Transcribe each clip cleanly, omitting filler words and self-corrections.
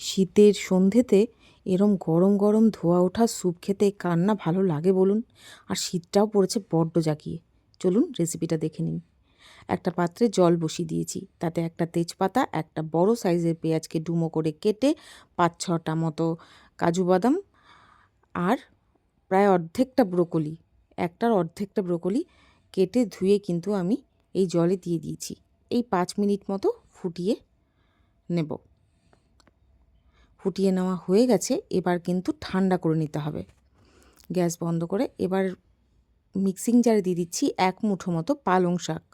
শীতের সন্ধেতে এরম গরম গরম ধোয়া ওঠা স্যুপ খেতে কার না ভালো লাগে বলুন। আর শীতটাও পড়েছে বড্ড জাঁকিয়ে। চলুন রেসিপিটা দেখে নিন। একটা পাত্রে জল বসিয়ে দিয়েছি, তাতে একটা তেজপাতা, একটা বড় সাইজের পেঁয়াজকে ডুমো করে কেটে, 5-6টা মতো কাজু বাদাম আর প্রায় অর্ধেকটা ব্রোকলি, একটার অর্ধেকটা ব্রোকলি কেটে ধুয়ে কিন্তু আমি এই জলে দিয়ে দিয়েছি। এই 5 মিনিট মতো ফুটিয়ে নেব। ফুটিয়ে নেওয়া হয়ে গেছে, এবার কিন্তু ঠান্ডা করে নিতে হবে। গ্যাস বন্ধ করে এবার মিক্সিং জারে দিয়ে দিচ্ছি 1 মুঠো মতো পালং শাক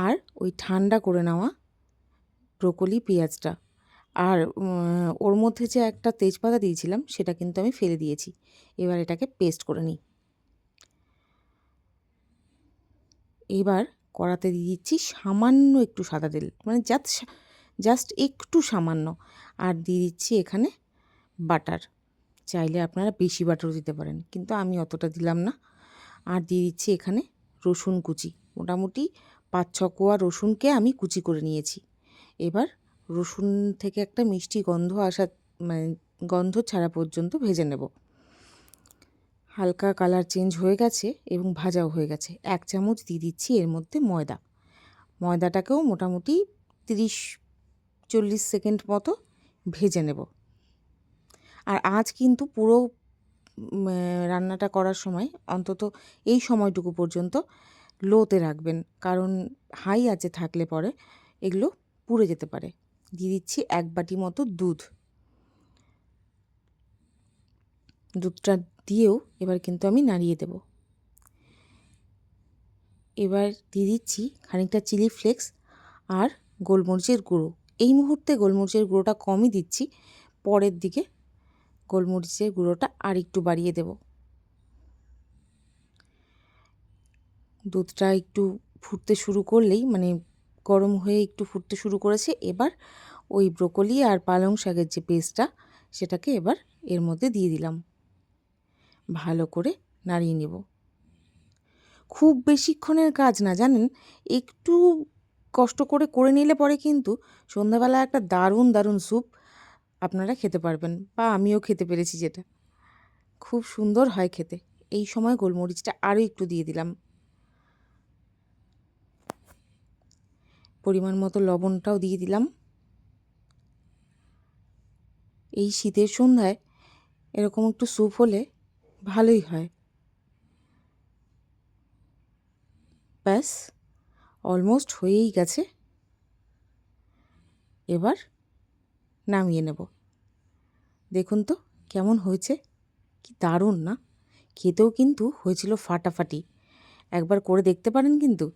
আর ওই ঠান্ডা করে নেওয়া ব্রোকলি পেঁয়াজটা। আর ওর মধ্যে যে একটা তেজপাতা দিয়েছিলাম সেটা কিন্তু আমি ফেলে দিয়েছি। এবার এটাকে পেস্ট করে নিই। এবার কড়াতে দিয়ে দিচ্ছি সামান্য একটু সাদা তেল, মানে জাস্ট একটু সামান্য। আর দিয়ে দিচ্ছি এখানে বাটার। চাইলে আপনারা বেশি বাটারও দিতে পারেন, কিন্তু আমি অতটা দিলাম না। আর দিয়ে দিচ্ছি এখানে রসুন কুচি, মোটামুটি 5-6 কোয়া রসুনকে আমি কুচি করে নিয়েছি। এবার রসুন থেকে একটা মিষ্টি গন্ধ আসা, মানে গন্ধ ছাড়া পর্যন্ত ভেজে নেব। হালকা কালার চেঞ্জ হয়ে গেছে এবং ভাজাও হয়ে গেছে। 1 চামচ দিয়ে দিচ্ছি এর মধ্যে ময়দা। ময়দাটাকেও মোটামুটি 30-40 সেকেন্ড মতো ভেজে নেব। আর আজ কিন্তু পুরো রান্নাটা করার সময় অন্তত এই সময়টুকু পর্যন্ত লোতে রাখবেন, কারণ হাই আঁচে থাকলে পরে এগুলো পুড়ে যেতে পারে। দিয়ে দিচ্ছি 1 বাটি মতো দুধটা দিয়েও এবার কিন্তু আমি নাড়িয়ে দেব। এবার দিয়ে দিচ্ছি খানিকটা চিলি ফ্লেক্স আর গোলমরিচের গুঁড়ো। এই মুহূর্তে গোলমরিচের গুঁড়োটা কমই দিচ্ছি, পরের দিকে গোলমরিচের গুঁড়োটা আর একটু বাড়িয়ে দেব। দুধটা একটু ফুটতে শুরু করলেই, মানে গরম হয়ে একটু ফুটতে শুরু করেছে, এবার ওই ব্রোকলি আর পালং শাকের যে পেস্টটা সেটাকে এবার এর মধ্যে দিয়ে দিলাম। ভালো করে নাড়িয়ে নেব। খুব বেশিক্ষণের কাজ না জানেন, একটু কষ্ট করে করে নিলে পরে কিন্তু সন্ধ্যাবেলা একটা দারুণ দারুণ স্যুপ আপনারা খেতে পারবেন, বা আমিও খেতে পেরেছি, যেটা খুব সুন্দর হয় খেতে। এই সময় গোলমরিচটা আরও একটু দিয়ে দিলাম। পরিমাণ মতো লবণটাও দিয়ে দিলাম। এই শীতের সন্ধ্যায় এরকম একটু স্যুপ হলে ভালোই হয়। ব্যাস, অলমোস্ট হয়েই গেছে। এবার নামিয়ে নেব। দেখুন তো কেমন হয়েছে, কি দারুণ না? খেতেও কিন্তু হয়েছিল ফাটাফাটি। একবার করে দেখতে পারেন কিন্তু।